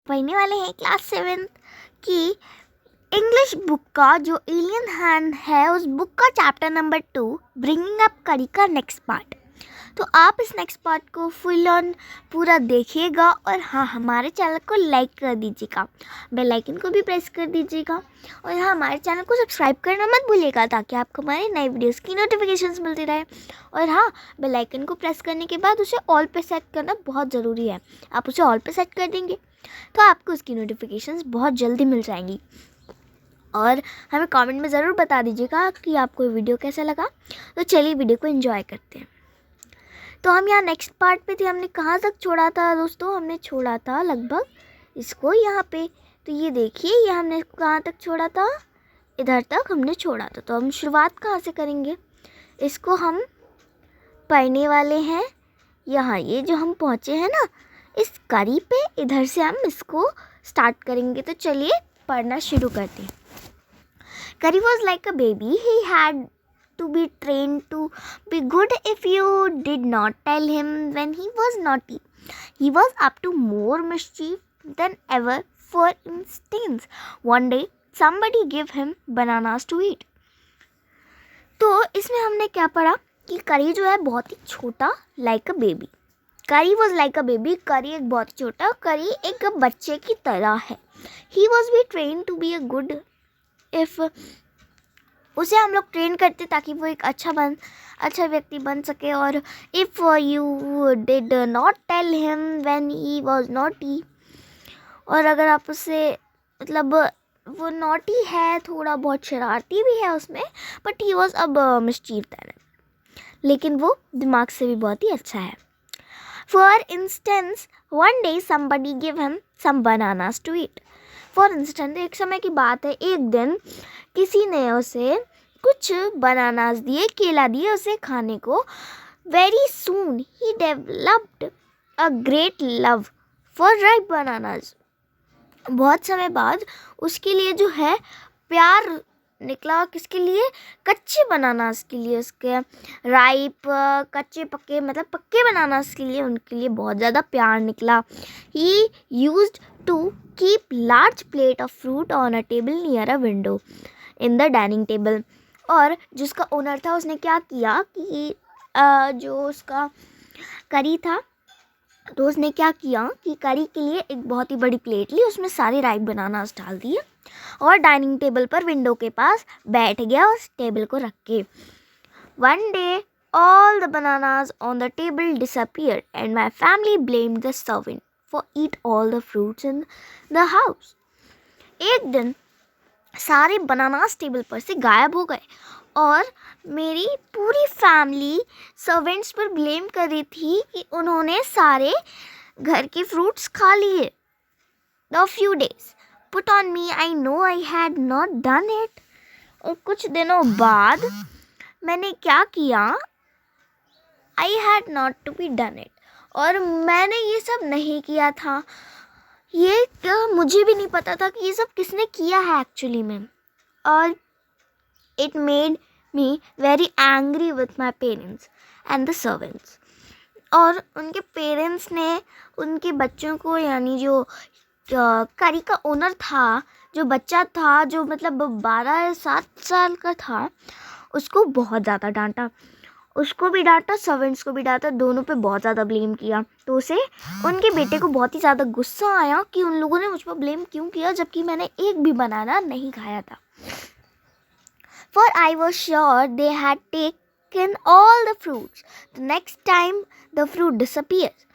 पढ़ने वाले हैं क्लास 7 की इंग्लिश बुक का जो एलियन हैंड है, उस बुक का चैप्टर नंबर 2 ब्रिंगिंग अप करी का नेक्स्ट पार्ट। तो आप इस नेक्स्ट पार्ट को फुल ऑन पूरा देखिएगा और हाँ, हमारे चैनल को लाइक कर दीजिएगा, बेल आइकन को भी प्रेस कर दीजिएगा और हाँ, हमारे चैनल को सब्सक्राइब करना मत भूलिएगा ताकि आपको हमारे नए वीडियोस की नोटिफिकेशंस मिलती रहे। और हाँ, बेल आइकन को प्रेस करने के बाद उसे ऑल पे सेट करना बहुत ज़रूरी है। आप उसे ऑल पे सेट कर देंगे तो आपको उसकी नोटिफिकेशंस बहुत जल्दी मिल जाएंगी। और हमें कमेंट में ज़रूर बता दीजिएगा कि आपको ये वीडियो कैसा लगा। तो चलिए वीडियो को एंजॉय करते हैं। तो हम यहाँ नेक्स्ट पार्ट पे थे। हमने कहाँ तक छोड़ा था दोस्तों? हमने छोड़ा था लगभग इसको यहाँ पे। तो ये देखिए, ये हमने कहाँ तक छोड़ा था? इधर तक हमने छोड़ा था। तो हम शुरुआत कहाँ से करेंगे? इसको हम पढ़ने वाले हैं यहाँ, ये जो हम पहुँचे हैं ना, इस करी पे, इधर से हम इसको स्टार्ट करेंगे। तो चलिए पढ़ना शुरू करते हैं। Curry was like a baby. He had to be trained to be good if you did not tell him when he was naughty. He was up to more mischief than ever. For instance, one day somebody gave him bananas to eat. तो इसमें हमने क्या पढ़ा कि करी जो है बहुत ही छोटा, like a baby. करी वॉज लाइक अ बेबी। करी एक बहुत ही छोटा, करी एक बच्चे की तरह है। He was be train to be a good if, उसे हम लोग ट्रेन करते ताकि वो एक अच्छा व्यक्ति बन सके। और if you did not tell him when he was naughty, और अगर आप उसे मतलब वो नॉटी है, थोड़ा बहुत शरारती भी है उसमें, बट ही वाज अब मिस्चीफ दैन, लेकिन वो दिमाग से भी बहुत ही अच्छा है। For instance, one day somebody gave him some bananas to eat. For instance, एक समय की बात है, एक दिन किसी ने उसे कुछ बनानास दिए, केला दिए उसे खाने को। Very soon he developed a great love for ripe bananas. बहुत समय बाद उसके लिए जो है प्यार निकला। किसके लिए? कच्चे बनानास के लिए। उसके राइप, कच्चे पक्के, मतलब पक्के बनानास के लिए उनके लिए बहुत ज़्यादा प्यार निकला। He used to keep large plate of fruit on a table near a window in the dining table. और जिसका ओनर था उसने क्या किया कि जो उसका करी था, तो उसने क्या किया कि करी के लिए एक बहुत ही बड़ी प्लेट ली, उसमें सारे राइप बनानास डाल दिए और डाइनिंग टेबल पर विंडो के पास बैठ गया उस टेबल को रख के। One day all the bananas on the table disappeared and my family blamed the servant for eat all the fruits in the house. एक दिन सारे बनानास टेबल पर से गायब हो गए और मेरी पूरी फैमिली सर्वेंट्स पर ब्लेम कर रही थी कि उन्होंने सारे घर के फ्रूट्स खा लिए। The few days put on me, I know I had not done it. और कुछ दिनों बाद मैंने क्या किया? I had not to be done it. और मैंने ये सब नहीं किया था। ये मुझे भी नहीं पता था कि ये सब किसने किया है एक्चुअली में। और it made me very angry with my parents and the servants. और उनके पेरेंट्स ने उनके बच्चों को, यानी जो करी का ओनर था, जो बच्चा था, जो मतलब 12-7 साल का था, उसको बहुत ज़्यादा डांटा। उसको भी डांटा, सर्वेंट्स को भी डांटा, दोनों पे बहुत ज़्यादा ब्लेम किया। तो उसे, उनके बेटे को बहुत ही ज़्यादा गुस्सा आया कि उन लोगों ने मुझ पर ब्लेम क्यों किया जबकि मैंने एक भी बनाना नहीं खाया था। For I was sure they had taken all the fruits. The next time the fruit disappears.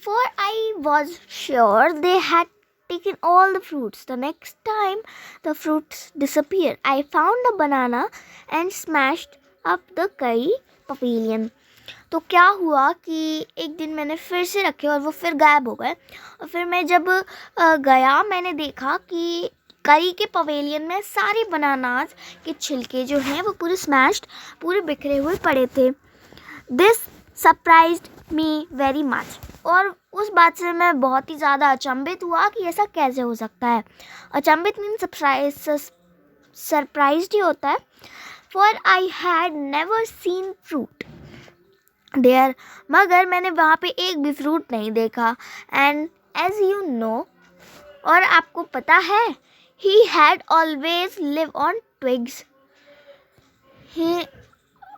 For I was sure they had taken all the fruits. The next time the fruits disappeared, I found a banana and smashed up the curry pavilion. तो क्या हुआ कि एक दिन मैंने फिर से रखे और वो फिर गायब हो गए। और फिर मैं जब गया, मैंने देखा कि करी के पवेलियन में सारे बनानास के छिलके जो हैं वो पूरे स्मैश्ड, पूरे बिखरे हुए पड़े थे। This surprised me very much. और उस बात से मैं बहुत ही ज़्यादा अचंभित हुआ कि ऐसा कैसे हो सकता है। अचंभित मीन सरप्राइज्ड ही होता है। For I had never seen fruit there, मगर मैंने वहाँ पे एक भी फ्रूट नहीं देखा। एंड एज यू नो, और आपको पता है, he had always live on twigs,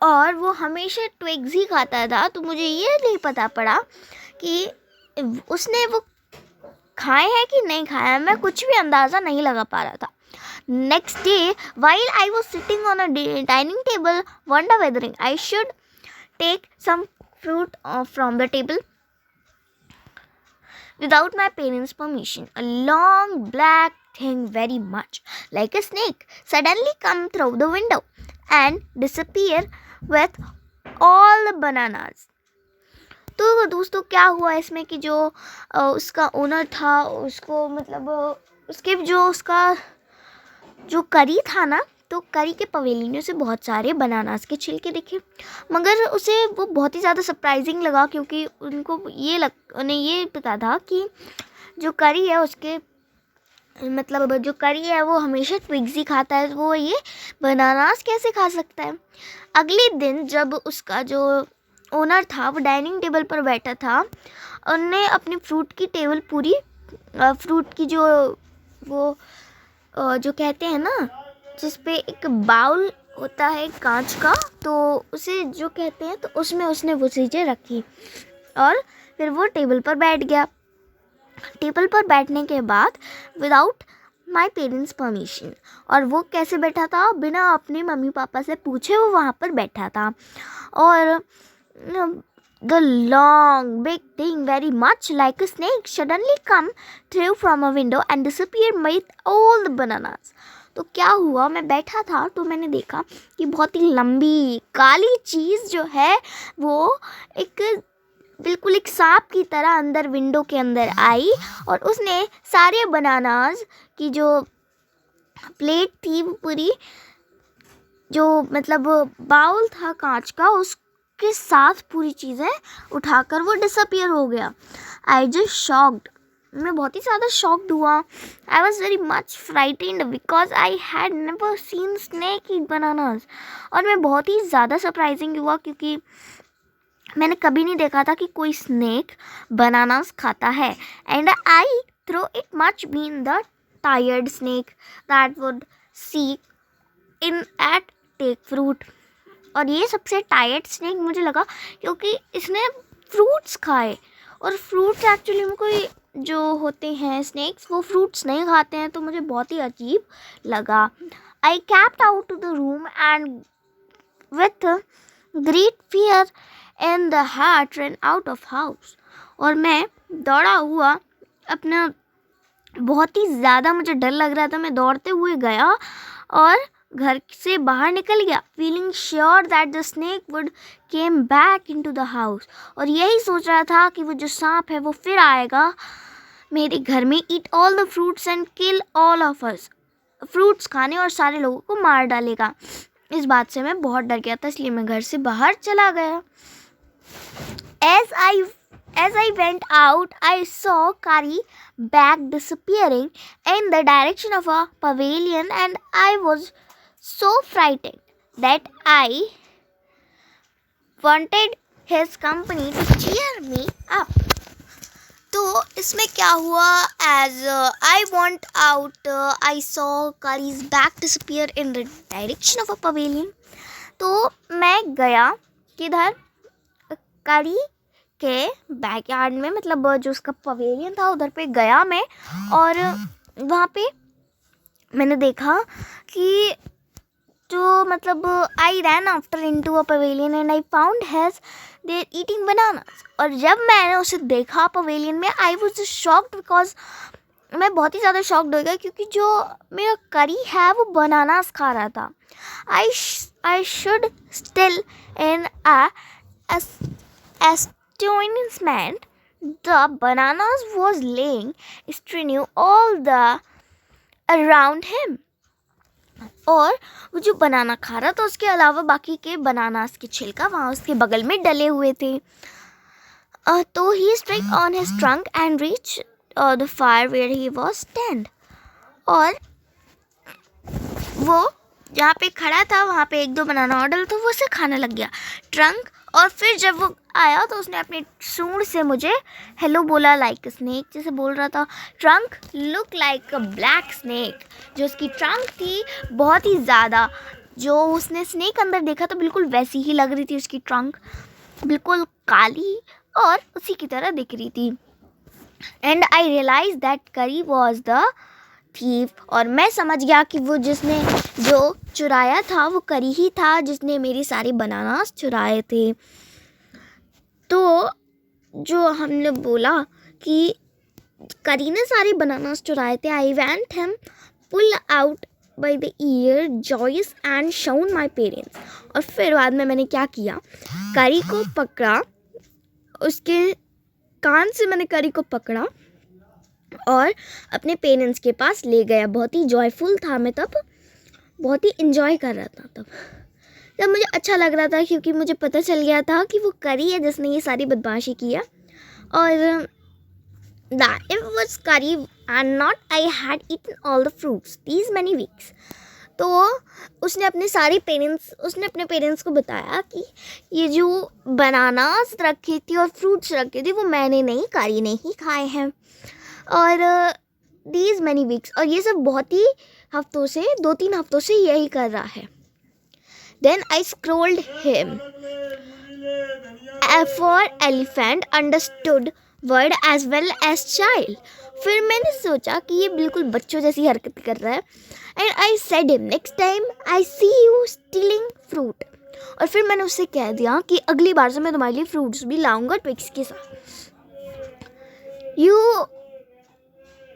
और वो हमेशा ट्विग्स ही खाता था। तो मुझे ये नहीं पता पड़ा कि उसने वो खाए हैं कि नहीं खाया, मैं कुछ भी अंदाज़ा नहीं लगा पा रहा था। Next day while I was sitting on a dining table, wonder whether I should take some fruit from the table without my parents' permission. A long black thing, very much like a snake, suddenly come through the window and disappear with all the bananas. तो दोस्तों क्या हुआ इसमें कि जो उसका owner था, उसको मतलब उसके उसका जो करी था ना, तो करी के पवेलियन में से बहुत सारे बनानास के छिलके दिखे, मगर उसे वो बहुत ही ज़्यादा सरप्राइजिंग लगा, क्योंकि उन्हें ये पता था कि जो करी है उसके मतलब जो करी है वो हमेशा ट्विग्स ही खाता है, वो ये बनानास कैसे खा सकता है। अगले दिन जब उसका जो ओनर था वो डाइनिंग टेबल पर बैठा था, उन्होंने अपनी फ्रूट की टेबल पूरी फ्रूट की जो कहते हैं ना, जिस पे एक बाउल होता है कांच का, तो उसे जो कहते हैं, तो उसमें उसने वो चीज़ें रखी और फिर वो टेबल पर बैठ गया। टेबल पर बैठने के बाद विदाउट माई पेरेंट्स परमिशन, और वो कैसे बैठा था, बिना अपने मम्मी पापा से पूछे वो वहाँ पर बैठा था। और the long big thing, very much like a snake, suddenly come through from a window and disappeared with all the bananas. तो क्या हुआ, मैं बैठा था तो मैंने देखा कि बहुत ही लंबी काली चीज़ जो है वो बिल्कुल एक सांप की तरह अंदर विंडो के अंदर आई, और उसने सारे बनानास की जो प्लेट थी वो पूरी, जो मतलब बाउल था कांच का, उसके साथ पूरी चीज़ें उठाकर वो डिसअपियर हो गया। आई जस्ट शॉक्ड, मैं बहुत ही ज़्यादा शॉक्ड हुआ। I was very much frightened because I had never scene snake eat bananas, और मैं बहुत ही ज़्यादा सरप्राइजिंग हुआ क्योंकि मैंने कभी नहीं देखा था कि कोई स्नेक बनानास खाता है। And I throw it much bean the tired snake that would seek in at take fruit, और ये सबसे टायर्ड स्नेक मुझे लगा क्योंकि इसने फ्रूट्स खाए, और फ्रूट्स एक्चुअली में कोई जो होते हैं स्नेक्स वो फ्रूट्स नहीं खाते हैं, तो मुझे बहुत ही अजीब लगा। I kept out to the room and with great fear in the heart run out of house, और मैं दौड़ा हुआ अपना, बहुत ही ज़्यादा मुझे डर लग रहा था, मैं दौड़ते हुए गया और घर से बाहर निकल गया, feeling sure that the snake would came back into the house, और यही सोच रहा था कि वो जो सांप है वो फिर आएगा मेरे घर में, eat all the fruits and kill all of us, fruits खाने और सारे लोगों को मार डालेगा। इस बात से मैं बहुत डर गया था, इसलिए मैं घर से बाहर चला गया। As I went out, I saw Kari back disappearing in the direction of a pavilion, and I was so frightened that I wanted his company to cheer me up. तो इसमें क्या हुआ, as I went out, I saw Kari's back disappear in the direction of a pavilion. तो मैं गया किधर, करी के बैकयार्ड में, मतलब जो उसका पवेलियन था उधर पे गया मैं, और वहाँ पे मैंने देखा कि जो मतलब I ran after into a pavilion and I found has there eating bananas, और जब मैंने उसे देखा पवेलियन में, आई वाज शॉक्ड बिकॉज मैं बहुत ही ज़्यादा शॉक्ड हो गया क्योंकि जो मेरा करी है वो बनानास खा रहा था। I should still in astonishment the bananas was laying strewn all the around him, और वो जो बनाना खा रहा था उसके अलावा बाकी के बनानास के छिलका वहाँ उसके बगल में डले हुए थे। तो he struck on his trunk and reached the fire where he was stand, और वो जहाँ पे खड़ा था वहाँ पे एक दो बनाना ऑर्डर तो वो उसे खाने लग गया ट्रंक, और फिर जब वो आया तो उसने अपने सूंड से मुझे हेलो बोला लाइक स्नेक, जैसे बोल रहा था ट्रंक लुक लाइक अ ब्लैक स्नेक। जो उसकी ट्रंक थी बहुत ही ज़्यादा, जो उसने स्नेक अंदर देखा तो बिल्कुल वैसी ही लग रही थी उसकी ट्रंक, बिल्कुल काली और उसी की तरह दिख रही थी। एंड आई रियलाइज दैट करी वॉज द थीफ, और मैं समझ गया कि वो जिसने जो चुराया था वो करी ही था, जिसने मेरी सारी बनानास चुराए थे। तो जो हमने बोला कि करी ने सारे बनानास चुराए थे, I went him pull out by the ear joys and shown my parents. और फिर बाद में मैंने क्या किया, करी को पकड़ा, उसके कान से मैंने करी को पकड़ा और अपने पेरेंट्स के पास ले गया। बहुत ही जॉयफुल था मैं तब, बहुत ही इन्जॉय कर रहा था तब मुझे अच्छा लग रहा था, क्योंकि मुझे पता चल गया था कि वो करी है जिसने ये सारी बदमाशी किया। और that it was curry and not I had eaten all the fruits these many weeks। तो उसने अपने पेरेंट्स को बताया कि ये जो बनानास रखी थी और फ्रूट्स रखे थे वो मैंने नहीं, करी ने ही खाए हैं। और these many weeks, और ये सब बहुत ही हफ्तों से, 2-3 हफ्तों से यही कर रहा है। Then I scolded him for elephant understood word as well as child। फिर मैंने सोचा कि ये बिल्कुल बच्चों जैसी हरकत कर रहा है। And I said him next time I see you stealing fruit. और फिर मैंने उससे कह दिया कि अगली बार से मैं तुम्हारे लिए फ्रूट्स भी लाऊंगा ट्विक्स के साथ। You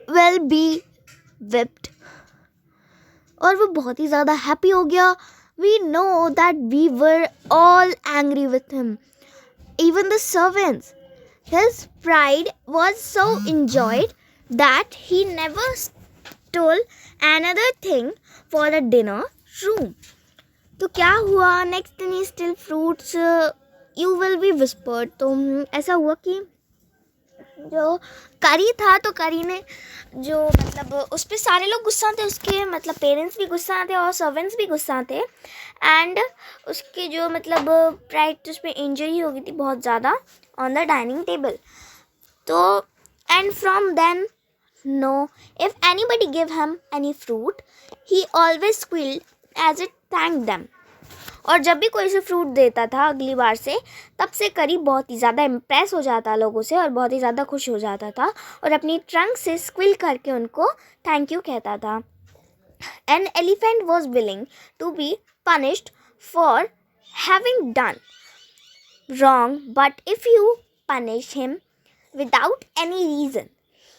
will be whipped. और वो बहुत ही ज़्यादा हैप्पी हो गया। We know that we were all angry with him, even the servants। His pride was so enjoyed that he never stole another thing for the dinner room। तो क्या हुआ, next दिन he still fruits, you will be whispered। तो ऐसा हुआ कि जो करी था, तो करी ने जो मतलब उस पर सारे लोग गुस्सा थे, उसके मतलब पेरेंट्स भी गुस्सा थे और सर्वेंट्स भी गुस्सा थे। एंड उसके जो मतलब प्राइड उस पर इंजरी हो गई थी बहुत ज़्यादा ऑन द डाइनिंग टेबल। तो and from then no if anybody give him any fruit he always squealed as it thank them. और जब भी कोई से फ्रूट देता था अगली बार से, तब से करी बहुत ही ज़्यादा इम्प्रेस हो जाता लोगों से और बहुत ही ज़्यादा खुश हो जाता था और अपनी ट्रंक से स्क्विल करके उनको थैंक यू कहता था। An elephant was willing to be punished for having done wrong, but if you punish him without any reason,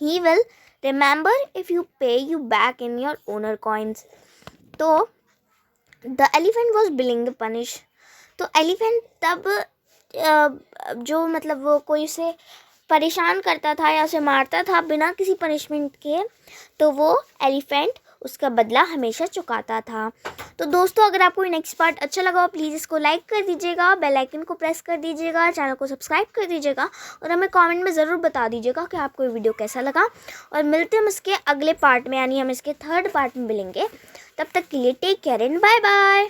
he will remember if you pay you back in your owner coins। तो the elephant was willing to punish। तो elephant तब जो मतलब वो कोई उसे परेशान करता था या उसे मारता था बिना किसी पनिशमेंट के, तो वो एलिफेंट उसका बदला हमेशा चुकाता था। तो दोस्तों, अगर आपको नेक्स्ट पार्ट अच्छा लगा हो प्लीज़ इसको लाइक कर दीजिएगा, बेल आइकन को प्रेस कर दीजिएगा, चैनल को सब्सक्राइब कर दीजिएगा और हमें कमेंट में ज़रूर बता दीजिएगा कि आपको ये वीडियो कैसा लगा। और मिलते हैं हम इसके अगले पार्ट में, यानी हम इसके 3rd पार्ट में मिलेंगे। तब तक के लिए take care and bye bye.